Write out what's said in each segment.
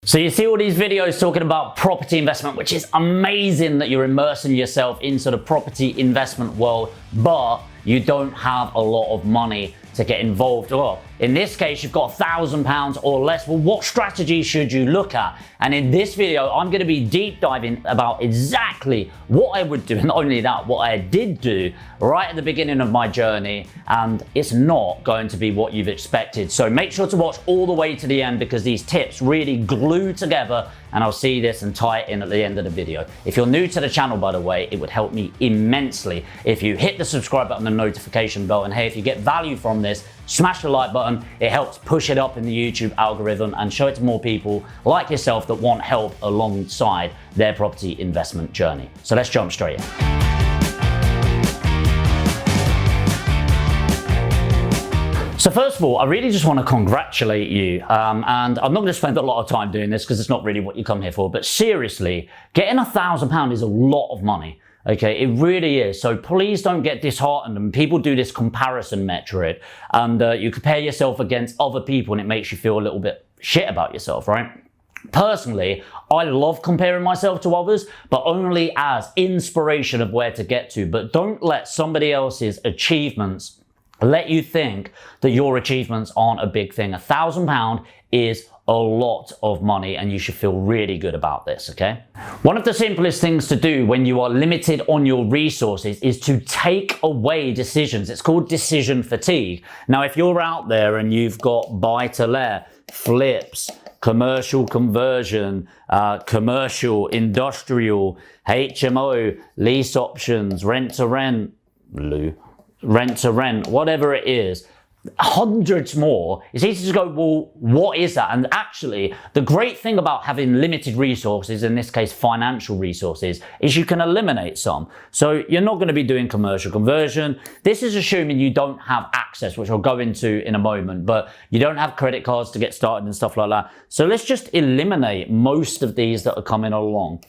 So you see all these videos talking about property investment, which is amazing that you're immersing yourself into the property investment world, but you don't have a lot of money to get involved. Well, in this case, you've got £1,000 or less. Well, what strategy should you look at? And in this video, I'm going to be deep diving about exactly what I would do, and not only that, what I did do right at the beginning of my journey, and it's not going to be what you've expected. So make sure to watch all the way to the end, because these tips really glue together, and I'll see this and tie it in at the end of the video. If you're new to the channel, by the way, it would help me immensely if you hit the subscribe button and notification bell. And hey, if you get value from this, smash the like button. It helps push it up in the YouTube algorithm and show it to more people like yourself that want help alongside their property investment journey. So let's jump straight in. So first of all, I really just want to congratulate you, and I'm not going to spend a lot of time doing this because it's not really what you come here for, but seriously, getting £1,000 is a lot of money. Okay, it really is. So please don't get disheartened. And people do this comparison metric, and you compare yourself against other people, and it makes you feel a little bit shit about yourself, right? Personally, I love comparing myself to others, but only as inspiration of where to get to. But don't let somebody else's achievements let you think that your achievements aren't a big thing. £1,000 is a lot of money, and you should feel really good about this, okay? One of the simplest things to do when you are limited on your resources is to take away decisions. It's called decision fatigue. Now, if you're out there and you've got buy to let, flips, commercial conversion, commercial, industrial, HMO, lease options, rent to rent, whatever it is, hundreds more, it's easy to go, well, what is that? And actually, the great thing about having limited resources, in this case financial resources, is you can eliminate some. So you're not going to be doing commercial conversion. This is assuming you don't have access, which I'll go into in a moment, but you don't have credit cards to get started and stuff like that. So let's just eliminate most of these that are coming along.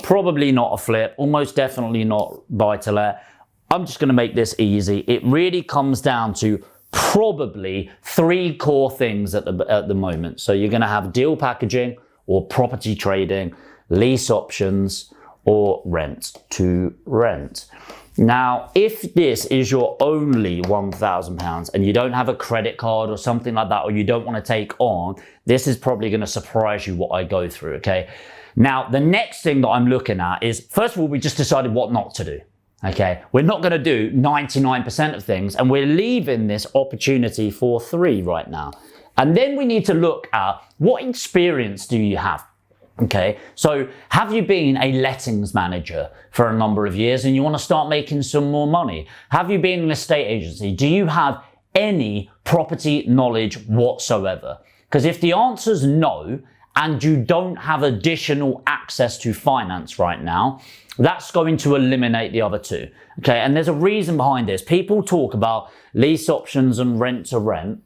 Probably not a flip, almost definitely not buy to let. I'm just going to make this easy. It really comes down to probably three core things at the moment. So you're going to have deal packaging or property trading, lease options, or rent to rent. Now, if this is your only £1,000 and you don't have a credit card or something like that, or you don't want to take on, this is probably going to surprise you what I go through, okay? Now, the next thing that I'm looking at is, first of all, we just decided what not to do. Okay, we're not going to do 99% of things, and we're leaving this opportunity for 3 right now. And then we need to look at what experience do you have? Okay, so have you been a lettings manager for a number of years and you want to start making some more money? Have you been an estate agency? Do you have any property knowledge whatsoever? Because if the answer is no, and you don't have additional access to finance right now, that's going to eliminate the other 2. Okay, and there's a reason behind this. People talk about lease options and rent to rent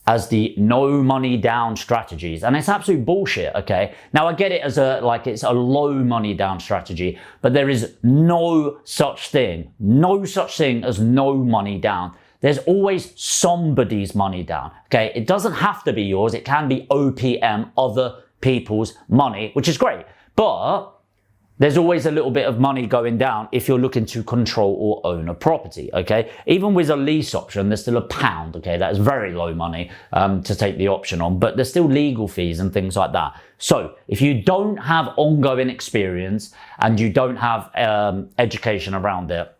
as the no money down strategies, and it's absolute bullshit, okay? Now I get it as it's a low money down strategy, but there is no such thing as no money down. There's always somebody's money down, okay? It doesn't have to be yours. It can be OPM, other people's money, which is great, but there's always a little bit of money going down if you're looking to control or own a property, okay? Even with a lease option, there's still £1, okay? That is very low money to take the option on, but there's still legal fees and things like that. So if you don't have ongoing experience and you don't have education around it,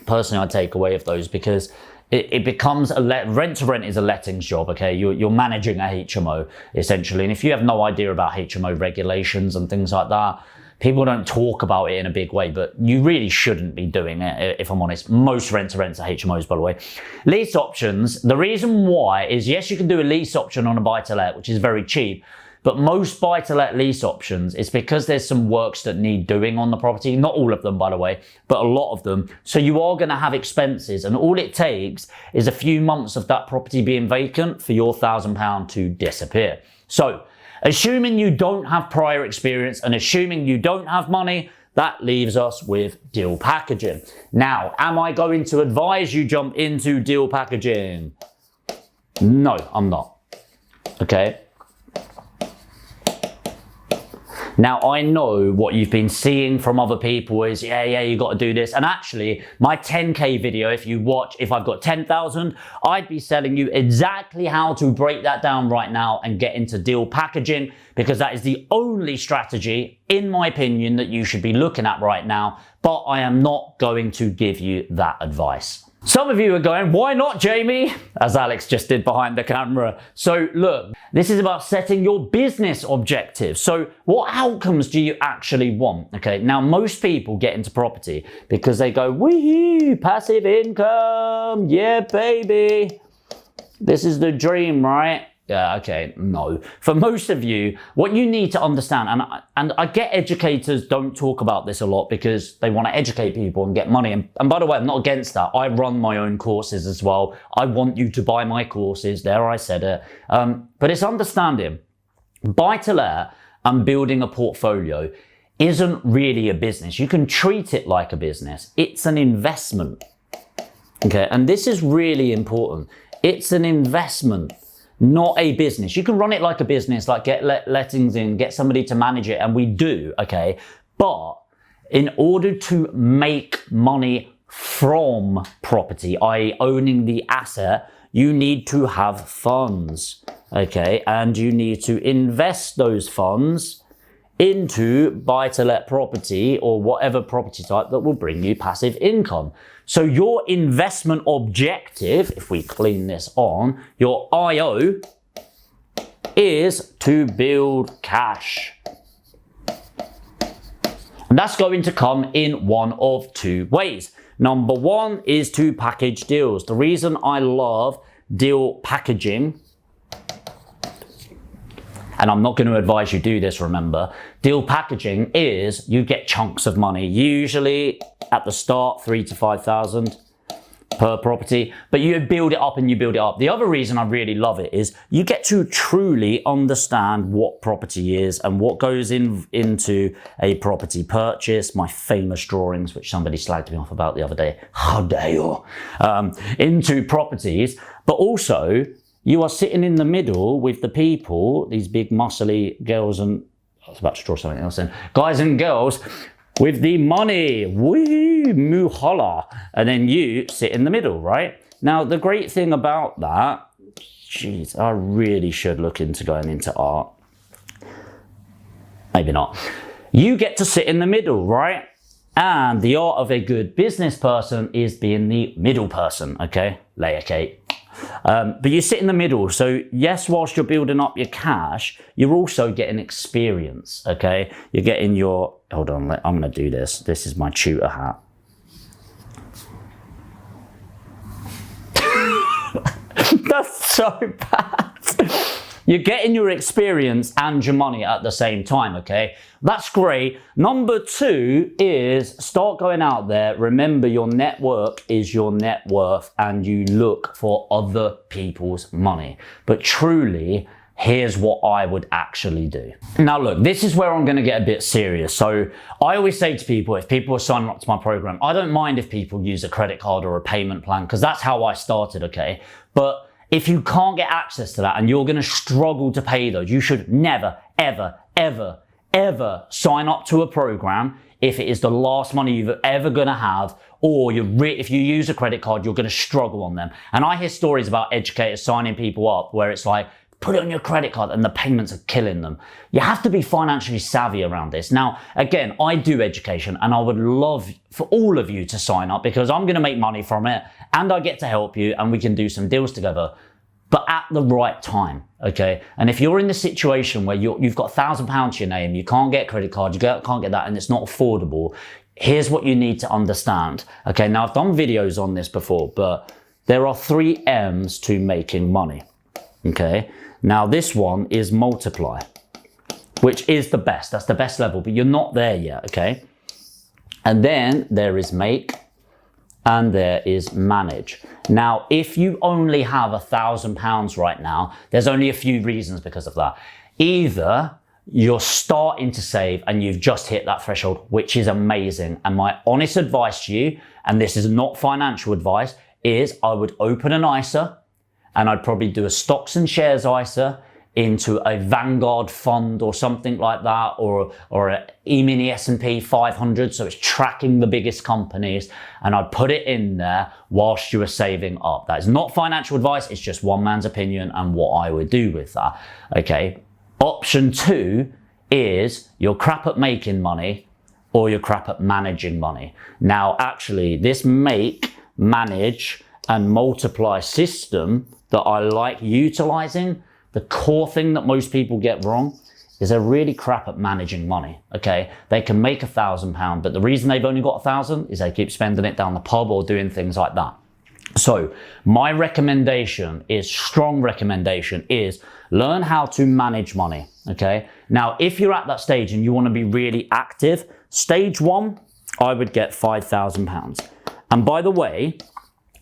personally, I'd take away of those, because it becomes rent to rent is a lettings job, okay? You're managing a HMO essentially, and if you have no idea about HMO regulations and things like that, people don't talk about it in a big way, but you really shouldn't be doing it, if I'm honest. Most rent to rents are HMOs, by the way. Lease options, the reason why is, yes, you can do a lease option on a buy to let, which is very cheap, but most buy to let lease options is because there's some works that need doing on the property. Not all of them, by the way, but a lot of them. So you are going to have expenses, and all it takes is a few months of that property being vacant for your £1,000 to disappear. So assuming you don't have prior experience and assuming you don't have money, that leaves us with deal packaging. Now, am I going to advise you jump into deal packaging? No, I'm not. Okay. Now, I know what you've been seeing from other people is, yeah, you got to do this. And actually, my 10K video, if you watch, if I've got 10,000, I'd be telling you exactly how to break that down right now and get into deal packaging, because that is the only strategy, in my opinion, that you should be looking at right now. But I am not going to give you that advice. Some of you are going, why not, Jamie? As Alex just did behind the camera. So look, this is about setting your business objectives. So what outcomes do you actually want? Okay, now most people get into property because they go, wee, passive income, yeah, baby. This is the dream, right? Yeah, okay, no. For most of you, what you need to understand, and I get educators don't talk about this a lot because they want to educate people and get money. And by the way, I'm not against that. I run my own courses as well. I want you to buy my courses. There, I said it. But it's understanding. Buy-to-let and building a portfolio isn't really a business. You can treat it like a business. It's an investment. Okay, and this is really important. It's an investment, not a business. You can run it like a business, like get lettings in, get somebody to manage it, and we do, okay? But in order to make money from property, i.e. owning the asset, you need to have funds, okay? And you need to invest those funds into buy-to-let property or whatever property type that will bring you passive income. So your investment objective, if we clean this on, your IO is to build cash. And that's going to come in one of two ways. Number one is to package deals. The reason I love deal packaging, and I'm not going to advise you do this, remember, deal packaging is you get chunks of money, usually at the start, 3,000 to 5,000 per property, but you build it up and you build it up. The other reason I really love it is you get to truly understand what property is and what goes into a property purchase. My famous drawings, which somebody slagged me off about the other day. How dare you? Into properties, but also you are sitting in the middle with the people, these big muscly girls and, I was about to draw something else in, guys and girls with the money, wee, muhala, and then you sit in the middle, right? Now, the great thing about that, geez, I really should look into going into art. Maybe not. You get to sit in the middle, right? And the art of a good business person is being the middle person, okay? Layer cake. But you sit in the middle. So yes, whilst you're building up your cash, you're also getting experience, okay? You're getting your, hold on, I'm going to do this. This is my tutor hat. That's so bad. You're getting your experience and your money at the same time, okay? That's great. Number two is start going out there. Remember, your network is your net worth and you look for other people's money. But truly, here's what I would actually do. Now look, this is where I'm gonna get a bit serious. So I always say to people, if people are signing up to my program, I don't mind if people use a credit card or a payment plan, because that's how I started, okay? But if you can't get access to that and you're gonna struggle to pay those, you should never, ever, ever, ever sign up to a program if it is the last money you're ever gonna have, or if you use a credit card, you're gonna struggle on them. And I hear stories about educators signing people up where it's like, put it on your credit card and the payments are killing them. You have to be financially savvy around this. Now, again, I do education and I would love for all of you to sign up because I'm gonna make money from it and I get to help you and we can do some deals together, but at the right time, okay? And if you're in the situation where you've got £1,000 to your name, you can't get a credit card, you can't get that and it's not affordable, here's what you need to understand. Okay, now I've done videos on this before, but there are 3 M's to making money, okay? Now this one is multiply, which is the best. That's the best level, but you're not there yet, okay? And then there is make and there is manage. Now, if you only have £1,000 right now, there's only a few reasons because of that. Either you're starting to save and you've just hit that threshold, which is amazing. And my honest advice to you, and this is not financial advice, is I would open an ISA and I'd probably do a stocks and shares ISA into a Vanguard fund or something like that, or a E-mini S&P 500, so it's tracking the biggest companies, and I'd put it in there whilst you were saving up. That is not financial advice, it's just one man's opinion and what I would do with that, okay? Option 2 is you're crap at making money or you're crap at managing money. Now, actually, this make, manage, and multiply system that I like utilizing, the core thing that most people get wrong is they're really crap at managing money, okay? They can make £1,000, but the reason they've only got 1,000 is they keep spending it down the pub or doing things like that. So my recommendation is, strong recommendation is, learn how to manage money, okay? Now, if you're at that stage and you want to be really active, stage 1, I would get £5,000. And by the way,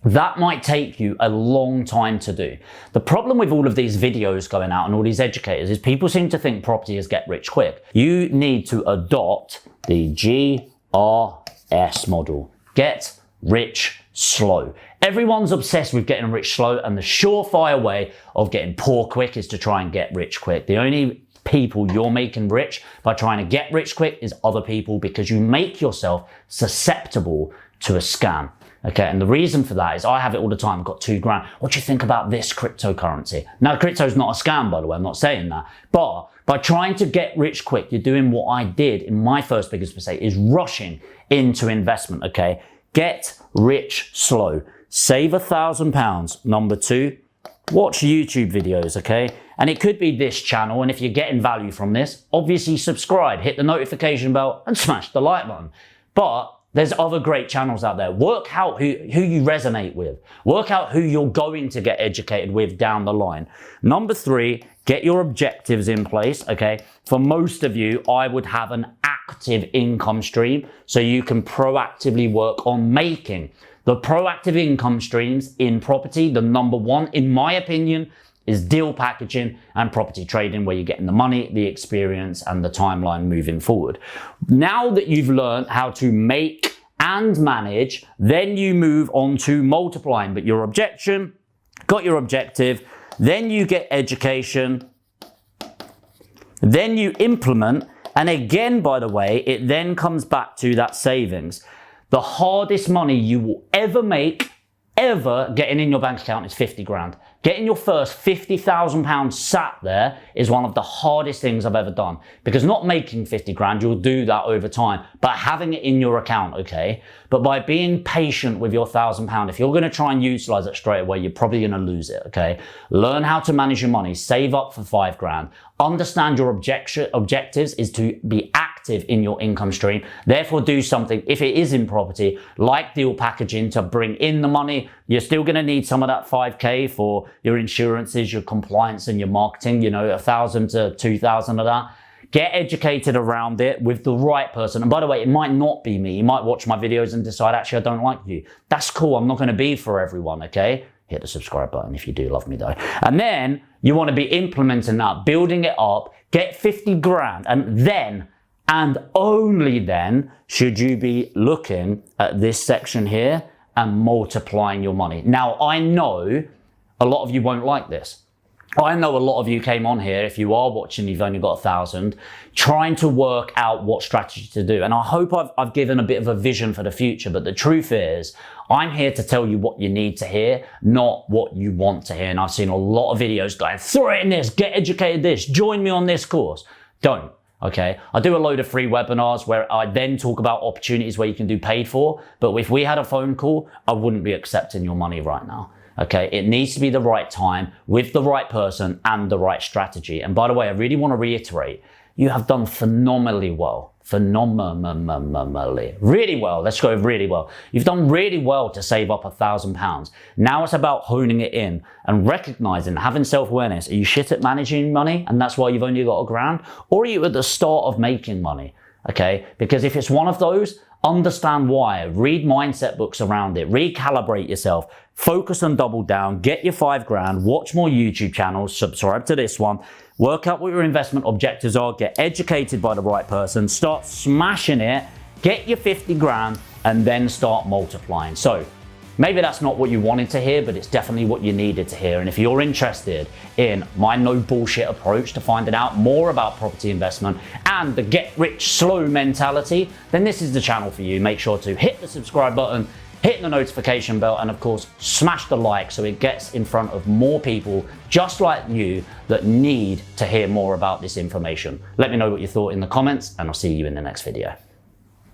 that might take you a long time to do. The problem with all of these videos going out and all these educators is people seem to think property is get rich quick. You need to adopt the GRS model. Get rich slow. Everyone's obsessed with getting rich slow, and the surefire way of getting poor quick is to try and get rich quick. The only people you're making rich by trying to get rich quick is other people, because you make yourself susceptible to a scam. Okay, and the reason for that is I have it all the time. I've got £2,000. What do you think about this cryptocurrency? Now, crypto's not a scam, by the way. I'm not saying that. But by trying to get rich quick, you're doing what I did in my first biggest mistake, is rushing into investment, okay? Get rich slow. Save £1,000. Number 2, watch YouTube videos, okay? And it could be this channel, and if you're getting value from this, obviously subscribe, hit the notification bell, and smash the like button. But there's other great channels out there. Work out who you resonate with. Work out who you're going to get educated with down the line. Number 3, get your objectives in place, okay? For most of you, I would have an active income stream so you can proactively work on making. The proactive income streams in property, the number 1, in my opinion, is deal packaging and property trading, where you're getting the money, the experience, and the timeline moving forward. Now that you've learned how to make and manage, then you move on to multiplying. But your objection, got your objective, then you get education, then you implement, and again, by the way, it then comes back to that savings. The hardest money you will ever make, ever getting in your bank account, is 50 grand. Getting your first £50,000 sat there is one of the hardest things I've ever done, because not making 50 grand, you'll do that over time, but having it in your account, okay? But by being patient with your £1,000, if you're going to try and utilize it straight away, you're probably going to lose it, okay? Learn how to manage your money, save up for 5 grand. Understand your objectives is to be active in your income stream. Therefore, do something, if it is in property, like deal packaging to bring in the money. You're still going to need some of that 5k for your insurances, your compliance, and your marketing, you know, 1,000 to 2,000 of that. Get educated around it with the right person. And by the way, it might not be me. You might watch my videos and decide, actually, I don't like you. That's cool. I'm not going to be for everyone, okay? Hit the subscribe button if you do love me, though. And then you want to be implementing that, building it up, get 50 grand, and then, and only then, should you be looking at this section here and multiplying your money. Now, I know a lot of you won't like this. I know a lot of you came on here, if you are watching, you've only got 1,000, trying to work out what strategy to do. And I hope I've given a bit of a vision for the future, but the truth is, I'm here to tell you what you need to hear, not what you want to hear. And I've seen a lot of videos going, throw it in this, get educated this, join me on this course. Don't, okay? I do a load of free webinars where I then talk about opportunities where you can do paid for, but if we had a phone call, I wouldn't be accepting your money right now. Okay, it needs to be the right time with the right person and the right strategy. And by the way, I really want to reiterate, you have done phenomenally well. Really well. Let's go really well. You've done really well to save up £1,000. Now it's about honing it in and recognizing, having self-awareness. Are you shit at managing money and that's why you've only got £1,000? Or are you at the start of making money? Okay, because if it's one of those, understand why, read mindset books around it, recalibrate yourself, focus and double down, get your 5 grand, watch more YouTube channels, subscribe to this one, work out what your investment objectives are, get educated by the right person, start smashing it, get your 50 grand, and then start multiplying. So Maybe that's not what you wanted to hear, but it's definitely what you needed to hear. And if you're interested in my no bullshit approach to finding out more about property investment and the get rich slow mentality, then this is the channel for you. Make sure to hit the subscribe button, hit the notification bell, and of course, smash the like so it gets in front of more people just like you that need to hear more about this information. Let me know what you thought in the comments, and I'll see you in the next video.